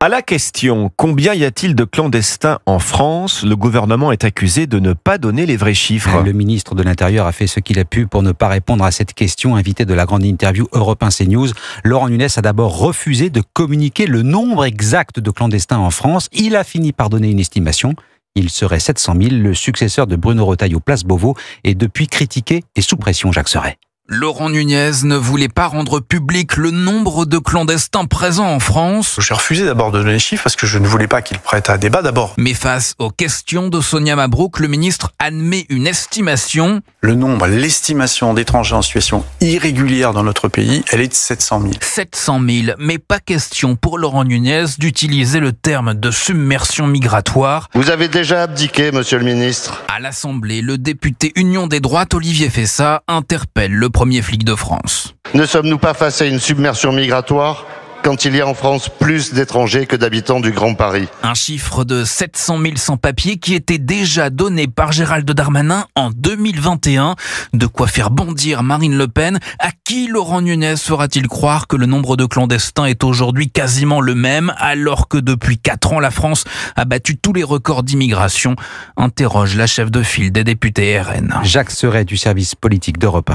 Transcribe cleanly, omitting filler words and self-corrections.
À la question « Combien y a-t-il de clandestins en France ?», le gouvernement est accusé de ne pas donner les vrais chiffres. Le ministre de l'Intérieur a fait ce qu'il a pu pour ne pas répondre à cette question. Invité de la grande interview Europe 1 CNews, Laurent Nunez a d'abord refusé de communiquer le nombre exact de clandestins en France. Il a fini par donner une estimation. Il serait 700 000. Le successeur de Bruno Retailleau, place Beauvau, est depuis critiqué et sous pression, Jacques Serret. Laurent Nunez ne voulait pas rendre public le nombre de clandestins présents en France. J'ai refusé d'abord de donner les chiffres parce que je ne voulais pas qu'il prête à débat d'abord. Mais face aux questions de Sonia Mabrouk, le ministre admet une estimation. L'estimation d'étrangers en situation irrégulière dans notre pays, elle est de 700 000. 700 000, mais pas question pour Laurent Nunez d'utiliser le terme de submersion migratoire. Vous avez déjà abdiqué, monsieur le ministre. À l'Assemblée, le député Union des droites, Olivier Fessa, interpelle le premier flic de France. Ne sommes-nous pas face à une submersion migratoire quand il y a en France plus d'étrangers que d'habitants du Grand Paris? Un chiffre de 700 000 sans-papiers qui était déjà donné par Gérald Darmanin en 2021. De quoi faire bondir Marine Le Pen. À qui Laurent Nunez fera-t-il croire que le nombre de clandestins est aujourd'hui quasiment le même, alors que depuis 4 ans, la France a battu tous les records d'immigration? Interroge la chef de file des députés RN. Jacques Serret du service politique d'Europe 1.